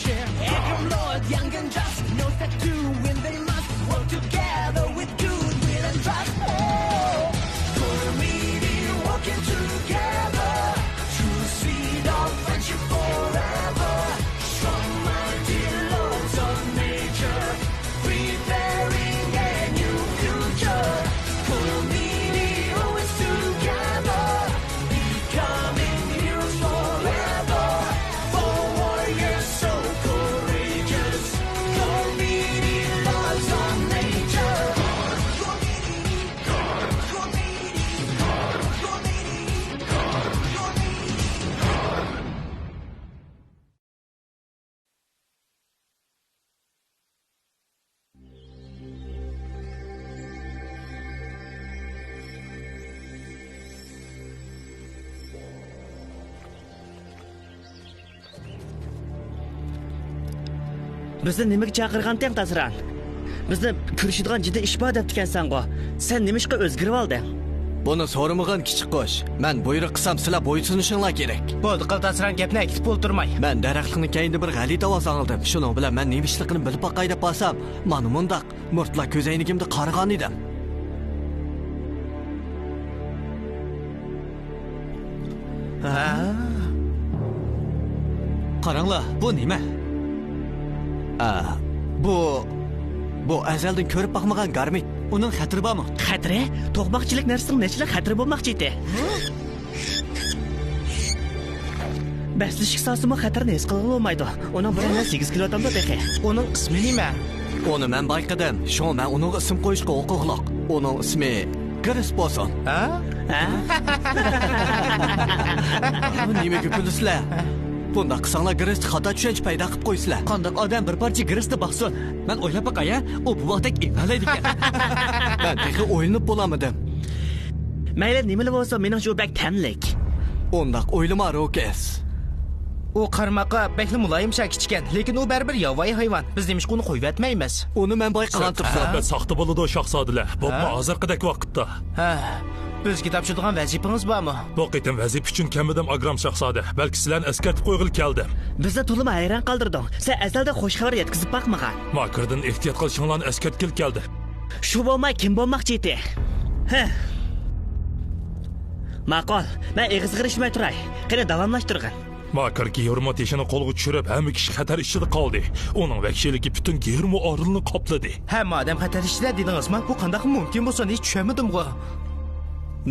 share. Every Lord, young and just, knows that to win they must work together with goodwill and trust. Oh, community working together, true seed of friendship forever. Strong, mighty lords of nature, preparing a new future. Community always together, becoming heroes forever. For warriors so courageous, community loves of nature. Community, community, community, community. Bizni nimaga chaqirganding Tasran? Bizni ko'rishadigan jiddiy ish bor deb ekansan-ku. Sen nima ishga o'zgarib olding? Buni so'ramagan kichik qo'sh. Men buyruq qilsam sizlar bo'ysunishinglar kerak. Bo'ldi, Tasran gapni aytib o'ltirmay. Men daraxtning keyinda bir g'alati ovoz angladim. Shuning bilan men nima ishligini bilib boqay deb bo'lsam, mana mundaq murtlar ko'zaynigimda qaragan edim. Qaranglar, bu nima? Bu azaldan ko'rib boqmagan garmit. Uning xatiri bormi? Xatri? To'qmoqchilik narsining nechilik xatri bo'lmoqchi edi. Baslish sosimi xatarni his qilib olmaydi. Uning bilan 8 kilodan daqiqa. Uning ismi nima? Uni men bayqadim. Shu men uning ism qo'yishga huquqliq. Uning ismi Gris bo'lsin. Nimaga kulisizlar? Bunda qilsanglar Grisni xato tushunch paydo qilib qo'ysizlar. Qandoq odam bir parcha Grisni boqsin. Men o'ylab boqay-a, u bu vaqtda evalaydi ekan. Men texi o'yinib bo'lamadim. Mayli nimalar bo'lsa, meningcha u bak tamlik. Undaq o'ylama Rokas. U qarmoqqa bekli muloyimcha kichkan, lekin u baribir yovvoyi hayvon. Biz nemishqa uni qo'yib atmaymiz. Uni men bayqagan turibman. Ben saxta bo'ladi shahzodalar. Bu hozirgidek vaqtda. Bizga topshirgan vazifangiz bormi? Bu qitim vazif uchun kamidim Agram shahzoda. Balki sizlarni eskartib qo'yg'il keldim. Bizni to'lima hayron qoldirding. Sen azalda xush xabar yetkazib boqmagan. Makrdan ehtiyot qilishinglarni eskartgil keldi. Shu bo'lmay kim bo'lmoqchi edi? Ma'qul. Men eg'iz g'irishmay turay. Qani davomlashtirgin. Makr Geormo teshini qo'lga tushirib, hamma kishi xatar ichida qoldi. Uning vakilligi butun Geormo orolini qopladi. Hamma odam xatar ichida dedingizmi? Bu qanday mumkin bo'lsa, hech tushunmadim-ku.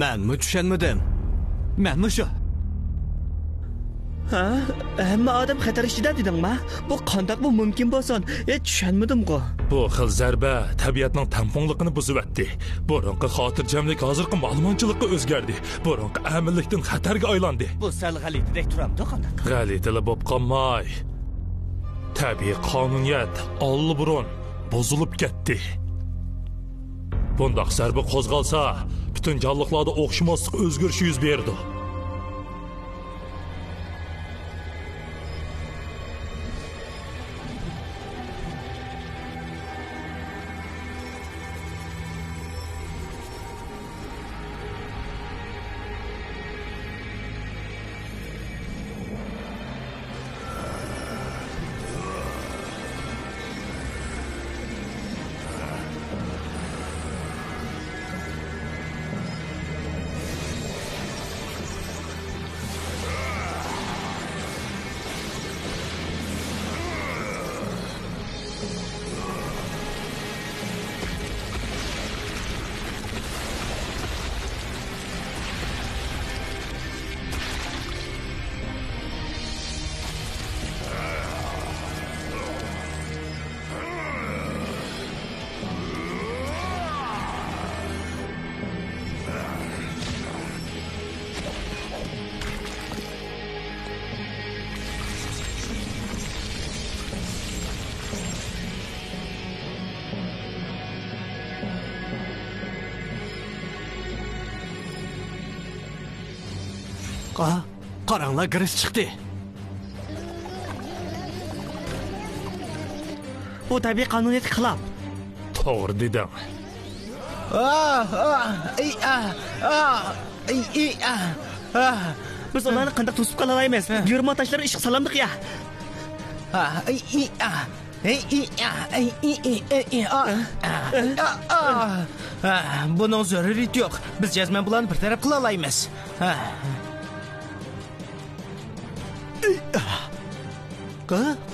Men tushunmadim. Menmi shu? Hamma odam xatar ichida dedingmi? Bu qanday bu mumkin bo'lsin? Hech tushunmadim-ku. Bu xil zarba tabiatning tamponligini buzib-atdi. Burunqi xotirjamlik hozirgi ma'lumotchilikka o'zgardi. Burunqi amillikdan xatarga aylandi. Bu sal g'alitidek turamdi qanday? G'alitili bo'lib qolmay. Tabiiy qonuniyat allburun buzilib ketdi. Bundaq zarba qo'zg'alsa, butun jonliqlarda o'xshamaslik o'zgarishi yuz berdi. Qaranglar, Gris chiqdi. Bu tabiiy qonuniyatga xilof. To'g'ri dedim. Biz ularni qanday to'sib qola olamiz? Yurma tashlari ishq solamdiq ya. Buning zaruriyati yo'q. Biz jazman bularni bir taraf qila olamiz.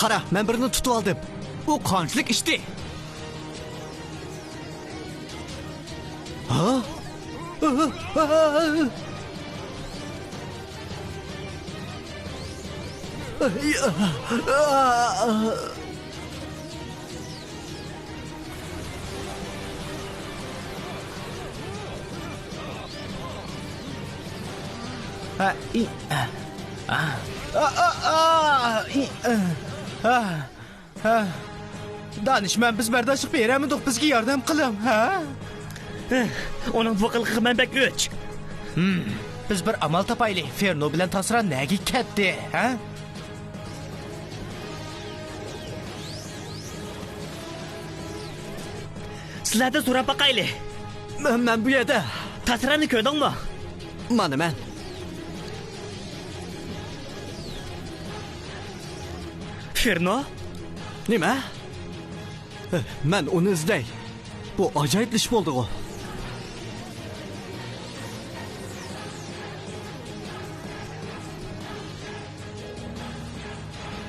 Qara, men birini tutib oldim. u qonchilik ishdi. Danışman biz bardoshlik beramiz, bizga yordam qiling, ha? Onun bu qilqi men bek o'ch. Biz bir amal topaylik. Ferno bilan Tasran nega ketdi, ha? Sizlardan so'rab boqayli. Men bu yerda. Tasirani ko'rdingmi? Mana men. Ferno? Nima? Men uni izlay. Bu ajoyib ish bo'ldi-ku.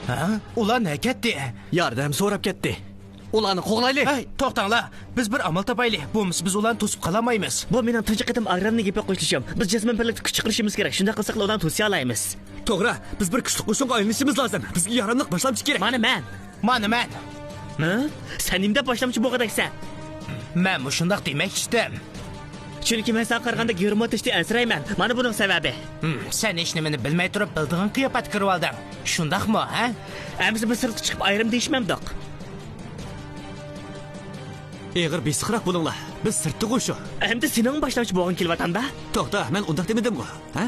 Ha? Ular ne ketdi? Yordam so'rab ketdi. Ularni qo'g'laylik. Hey, to'xtanglar. Biz bir amal topaylik. Bo'lmasa biz ularni to'sib qolamaymiz. Bu mening tunji qitim agramni gapga qo'shilishim. Biz jazman birlikda kuch chiqarishimiz kerak. Shunda qilsak ulardan to'siya olamiz. To'g'ri, biz bir kuchli qo'shinga aylanishimiz lozim. Bizga yaramliq boshlamchi kerak. Mana men. Ha? Sen nimda boshlamchi bo'lg'adaksan? Men shundoq demak isdim. Chunki men sen qaraganda yurmatishni ansirayman. Mana buning sababi. Sen hech nimani bilmay turib bildigan qiyofat kirib olding. Shundaqmi, ha? Endi biz sirtga chiqib ayrim deyishmamdiq. Eg'ir besiqroq bo'linglar. Biz sirtda qo'shu. Endi sening boshlamchi bo'lg'ing kelyaptanda? To'xta, men undaq demadimmi? Ha?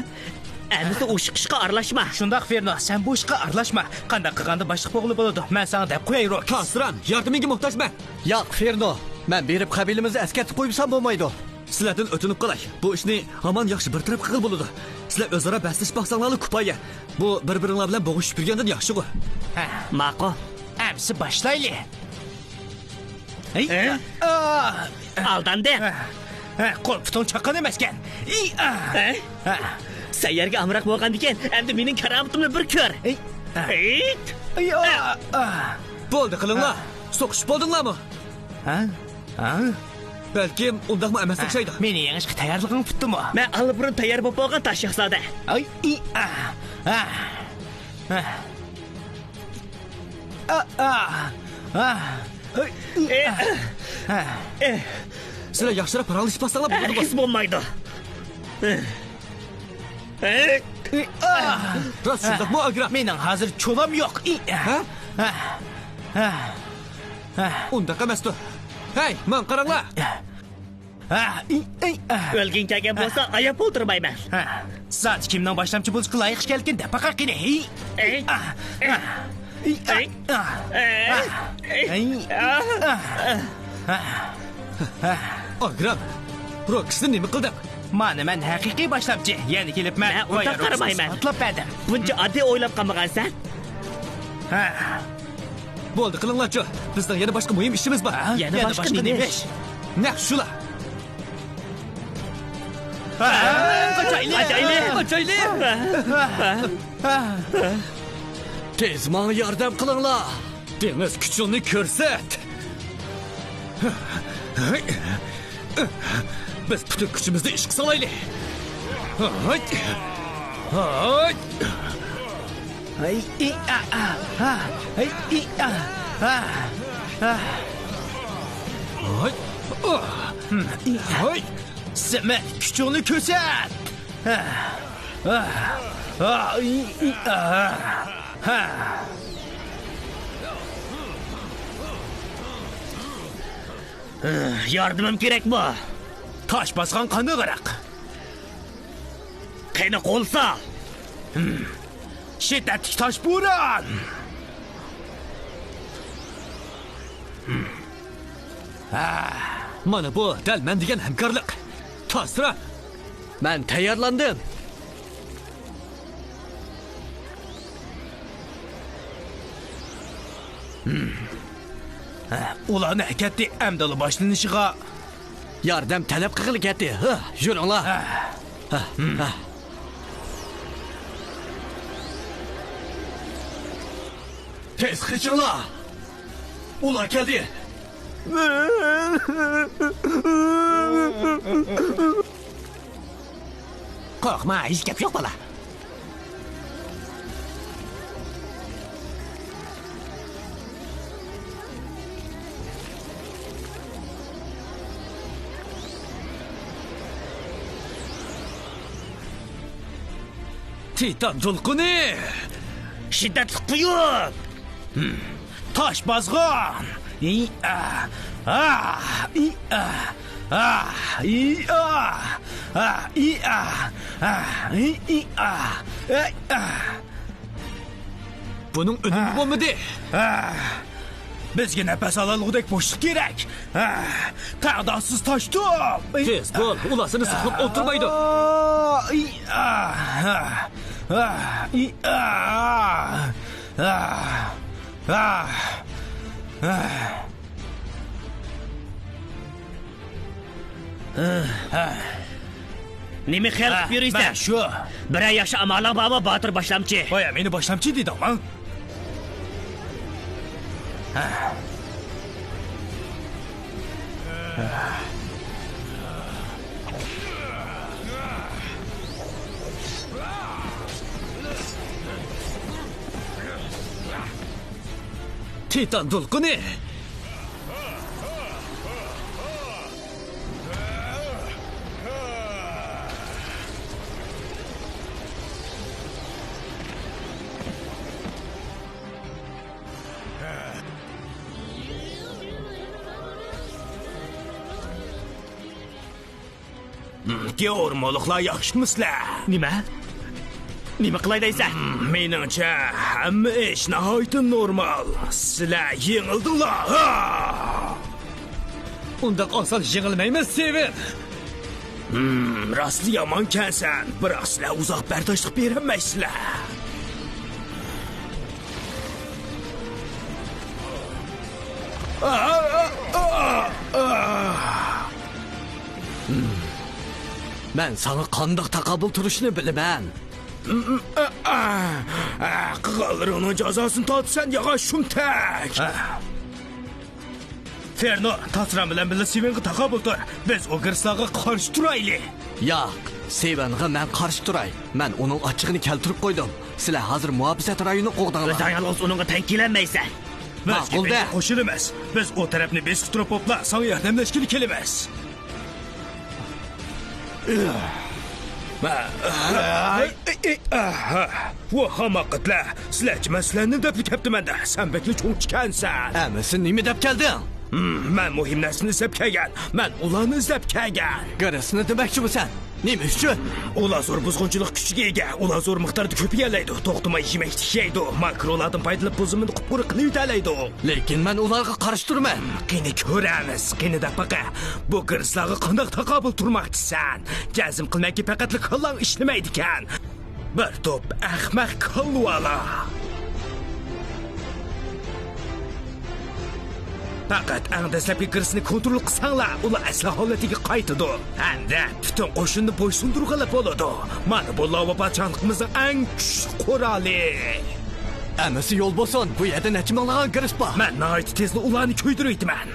Endi sen o'shiq ishga aralashma. Shundaq Ferno, sen bu ishga aralashma. Qanday qilganda boshliq bo'g'ilib bo'ladi. Men senga deb qo'yayroq. Tasran, yordamingga muhtojman. Yo'q, Ferno. Men berib qabilimizni eskartib qo'yibsam bo'lmaydi. Sizlardan o'tinib qolay. Bu ishni hamon yaxshi bir taraf qilib bo'ladi. Sizlar o'zaro baslashib baqsanglarni kupaya. Bu bir-biringlar bilan bo'g'ishib yurgandan yaxshi-ku. Ma'qul. Amsi boshlaylik. Hey. Aldanding. Qo'rqitib chaqqan emaskan. Sayyarga amroq bo'lgan ekan. Endi mening karamotimni bir ko'r. Bo'ldi, qilinglar. So'qishib bo'ldinglarmi? Balkim undaqmi emas o'xshaydi. Meni yengishga tayyorlig'im tutdimi? Men allburun tayyor bo'lib qolgan Tosh shahzoda. Sizlar yaxshiroq paralashib bosanglar bo'ladi. His bo'lmaydi. Rost shundaqmi, Agram? Mening hozir cho'lam yo'q. Undaq emas-ku. Hey, men qaranglar. O'lging kelgan bo'lsa, ayab o'tirmayman. Zot kimning boshlamchi bo'lishga loyiq kelgan deb baqaqini. Agram, Roxni nima qilding? Mana men haqiqiy boshlamchi. Yana kelibman. Men unda qaramayman. Atlab berdim. Buncha oddiy o'ylab qolmagansan? Bo'ldi, qilinglar-chi. Bizning yana boshqa muhim ishimiz bor. Yana boshqa nima ish? Naq shular. Ajoyib. Tez menga yordam qilinglar. Dengiz kuchingni ko'rsat. Biz butun kuchimizni ishga solaylik. Sen kuchingni ko'rsat. Yordamim kerak bu. Tosh bosgan qanday qaraq? Qani qo'lsa. Shiddatli tosh bo'ron. Mana bu dal men degan hamkorlik. Tasran, Men tayyorlandim. Ularni ketdi, əmdalı başlanışığa. Yordam talab qilg'ili ketdi. Yuringlar. Tez qichinglar. Ular keldi. Qorqma, hech gap yo'q bola. Titan to'lqini. Shiddatli quyun. Tosh bozg'on. Buning unumi bo'lmadi. Bizga nafas ololgudek bo'shliq kerak. Taqdorsiz tosh to'p. Tez bo'l, ulasini saqlab o'tirmaydi. Nima xiyol qilib yuraysan? Shu. Bir yaxshi amallar bormi, Botir boshlamchi? Qo'ya, meni boshlamchi deydiman. Titan to'lqini. Geormoliqlar yaxshimisizlar? Nima qilay deysan? Meningcha, hamma ish nihoyat normal. Sizlar yengildinglar. Unda oson yig'ilmaymiz, Seven. Rostli yomon kansan, biroq sizlar uzoq bardoshlik berolmaysizlar. Men sana qandoq taqabul turishni bilaman. Qilganlaringning jazosini tortsan, yog'och shumtak. Ferno, tasram bilan birga Sevenga taqabul tur. Biz o girslarga qarshi turaylik. Yo'q, Sevenga men qarshi turay. Men uning ochig'ini keltirib qo'ydim. Sizlar hozir muhabbat rayoni qo'g'dinglar. O'zing yolg'iz uningga teng kelanmaysan. Ma'qulda qo'shilamiz. Biz o tarafni besib turib popla, sana yordamlashgili kelamiz. Bu hamoqatlar. Sizlar chimaslarni deb kaptimanda. Sen bekli cho'ng chikansan. Amisi nima deb kelding? Men muhim narsani izlab kelgan. Men ularni izlab kelgan. Garisini demoqchimisan? Nima uchun? Ular zo'r buzg'unchilik kuchiga ega. Ular zo'r miqdorda ko'payadi. To'xtamay yemak tishlaydi. Makrolardan foydalanib buzimini qupquri qilib yutalaydi. Lekin men ularga qarshi turman. Qani ko'ramiz. Qani daqiqa. Bu girslarga qanday taqabul turmoqchisan? Jazm qilmaki faqat qallang ishlamaydi ekan. Bir to'p ahmaq qalvala. Faqat аңдасапki girsini kontrol qilsanglar, ular asli holatiga qaytadi. Anda butun qo'shinni bo'ysundirg'ilib bo'ladi. Mana bu lava podshohligimizning eng kuchli quroli. Amisi yo'l bo'lsin. Bu yerda necha minglagan girs bor. Men nihoyat tezda ularni ko'ydirayman.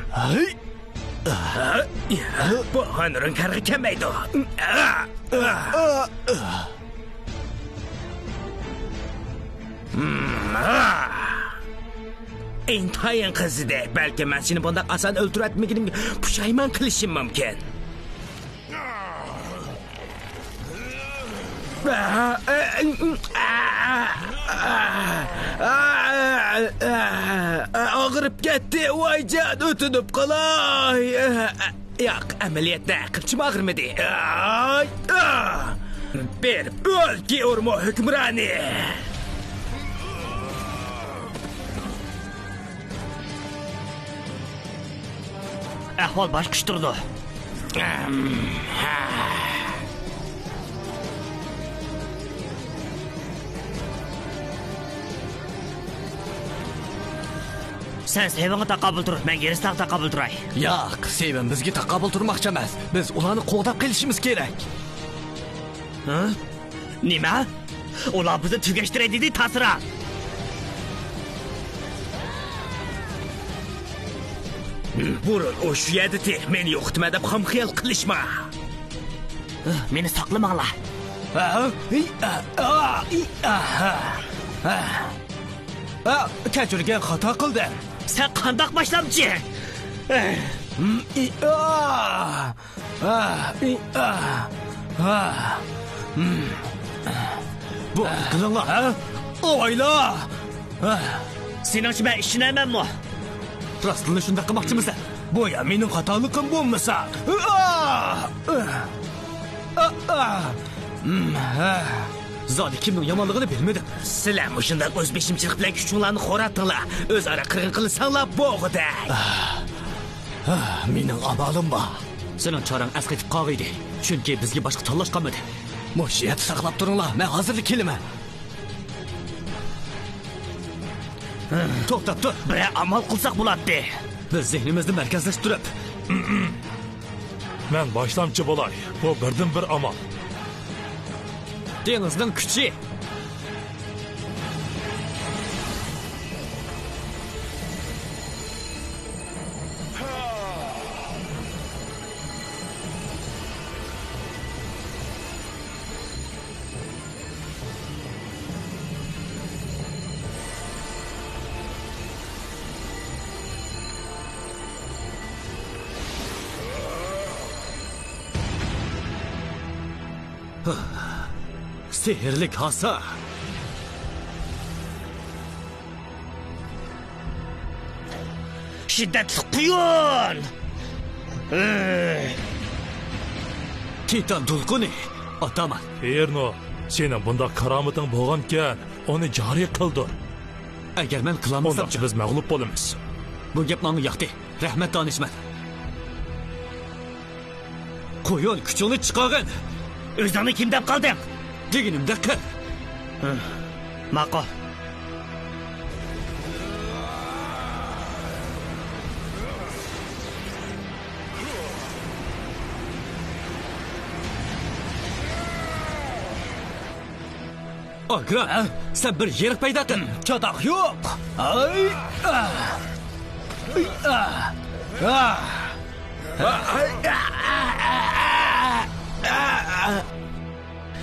Bu hanrın kargı kelmaydi. Intayin qizidi. Belki men seni bundan asan öldüretmeginimga pushayman qilishim mumkin. Ağırıp gitti. Vaycan ötünüp qalay. Yo'q, amaliyotda qilchim og'irmidi. Berib o'l, Geormo hukmroni. Ahvol boshqa turdi. Sen sevini taqabul tur, men gerisi taqabul turay. Yo'q, Sevin bizga taqabul turmoqchi emas. Biz ularni qo'g'dab kelishimiz kerak. Nima? Ular bizni tugashtiray dedi ta'sira. Burun o shu yerda meni yo'qitma deb ham xiyol qilishma. Meni saqlamanglar. Kechirgan xato qildim. Sen qandoq boshlamchi? Bu qilinglar, ha? Oylar. Seningchi men ishonamanmi? Rostini shunda qilmoqchimisan? Bu ya mening xatoliqim bo'lmasa. Zodi kimning yomonligini bilmadim. Sizlar shunday o'zbekchimchilik bilan kuchinglarni xo'ratdinglar. O'zaro qirg'in qilsanglar bo'g'ida. Mening amalim bor. Sening chorang asqatib qolg'iydi. Chunki bizga boshqa tanlash qolmadi. Mushiyat saqlab turinglar. Men hozirlik kelaman. To'xtab tur. Bir amal qilsak bo'ladi. Biz zehnimizni markazlashtirib, Men boshlamchi bo'lay. Bu birdan bir amal. dengizning kuchi. Sehrlik hasa. Şiddetli quyun. Titan to'lqini. Otaman. Erno, sening bunda karomating bo'lgan-kan, uni joriy qildir. Agar men qilmasam, Undaqcha biz mag'lub bo'lamiz. bu gap menga yoqdi. Rahmat donishman. Quyun kuchingni chiqargin. O'zingni kim deb qolding? Deganimda qil. Ma'qul. Agra, sen bir yer paydo qil. Chodoq yo'q. Ay!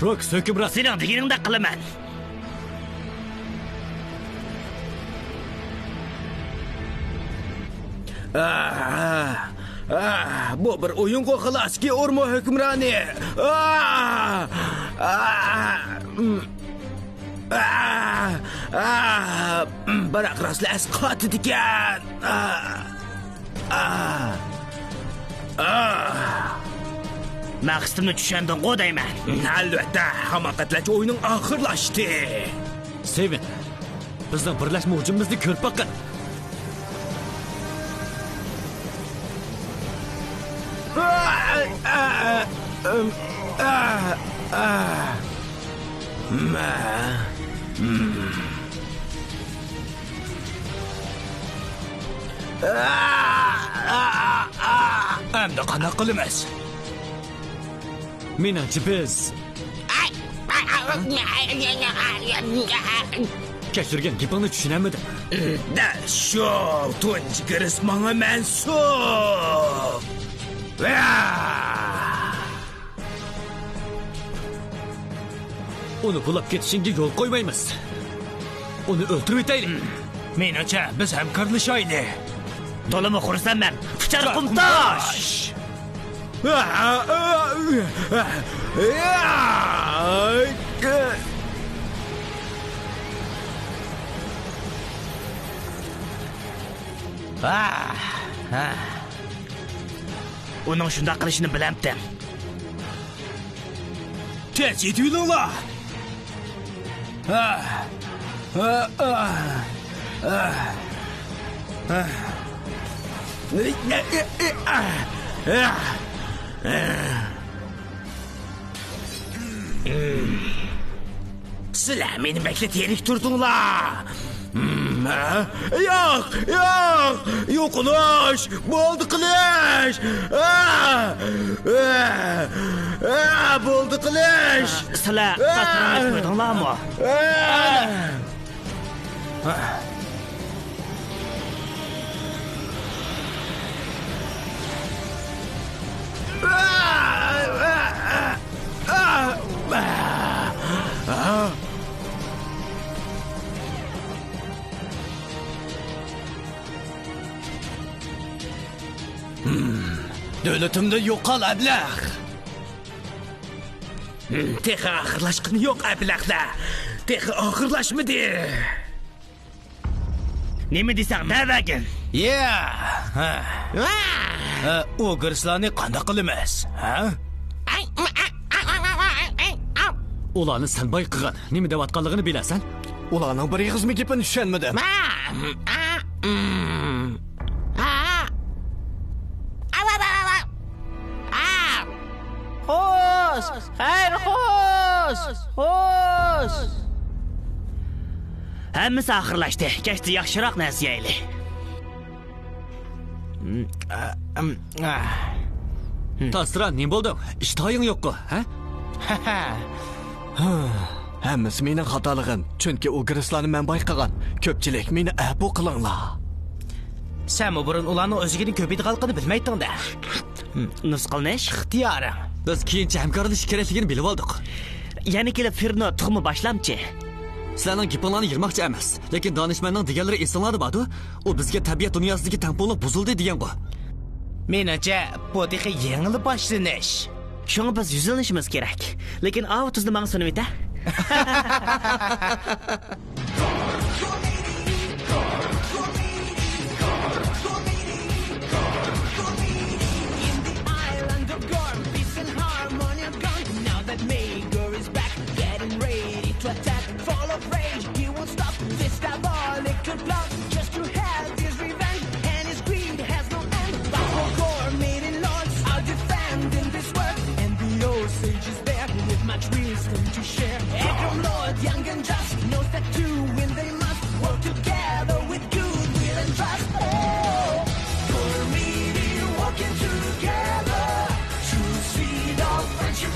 Rok söküp rast. Sening deganingda qilaman. Bu bir o'yin qo'xilaski o'rmo hukmroni. Biroq rostla asqot ekan. Maqsadimni tushunding-ku deyman. Albatta, hamoqatlash o'yining oxirlashdi. Sevin, bizning birlashma hujumimizni ko'rib boqing. Endi qanaqa qilamiz? Menimcha biz kechirgan gapingni tushunamadim. Da shu tunji kiris menga mansub. Uni bulab ketishingga yo'l qo'ymaymiz. Uni o'ldirib etaylik. Menimcha biz hamkorlashaylik. To'limi xursandman. Fichar qumtosh. Uning shunday qilishini bilamdim. Tez yetinglar. Sizlar meni bekletib turdinglar. Yo'q, yo'q. Yo'qlash. Bo'ldi qilish. Bo'ldi qilish. Sizlar tasirlanib qo'ydinglarmi? Davlatimda yo'qol ablah. Texi oxirlashqini yo'q ablaqlar. Texi oxirlashmidi. Nima desang davagin? O'g'rislarni qanday qilamiz, ha? Ularni sen bayqıgan. Nima deyotganligini bilasan? Ularning bir yig'izmi gapini tushunmadim. Xo'sh, xayr xo'sh. Hammasi oxirlashdi. Kechdi yaxshiroq narsa yeyli. Tasira, nima bo'ldi? Ishtoying yo'q-ku, ha? Hammasi mening xatoligim. Chunki o'g'rislarni men bayqagan. Ko'pchilik meni afu qilinglar. Sen burun ularning o'zigini ko'paytirganligini bilmaydingda. Nusqilnish? Ixtiyoring. Biz keyincha hamkorlashish kerakligini bilib oldik. Yana kelib Firno tuxumi boshlamchi. Sizlarning gapinglarni yirmoqchi emas, lekin donishmandning deganlari esinglarda bordi. U bizga tabiat dunyosidagi tamponlik buzildi degan-ku. Menimcha, bu texi yengil boshlanish. Shunga biz yuzilinishimiz kerak. Lekin avtozni menga sunib eta. Island of Gorm, peace and harmony are gone. Now that Maegor is back, getting ready to attack. Full of rage, he won't stop this diabolical plot just to have his revenge. And his greed has no end. But for Gorm, maiden lords are defending this world. And the old sage is there with much wisdom to share. Echo Lord, young and just, knows that to win they must work together with goodwill and trust. Oh, Gorm, walking together. True seed of friendship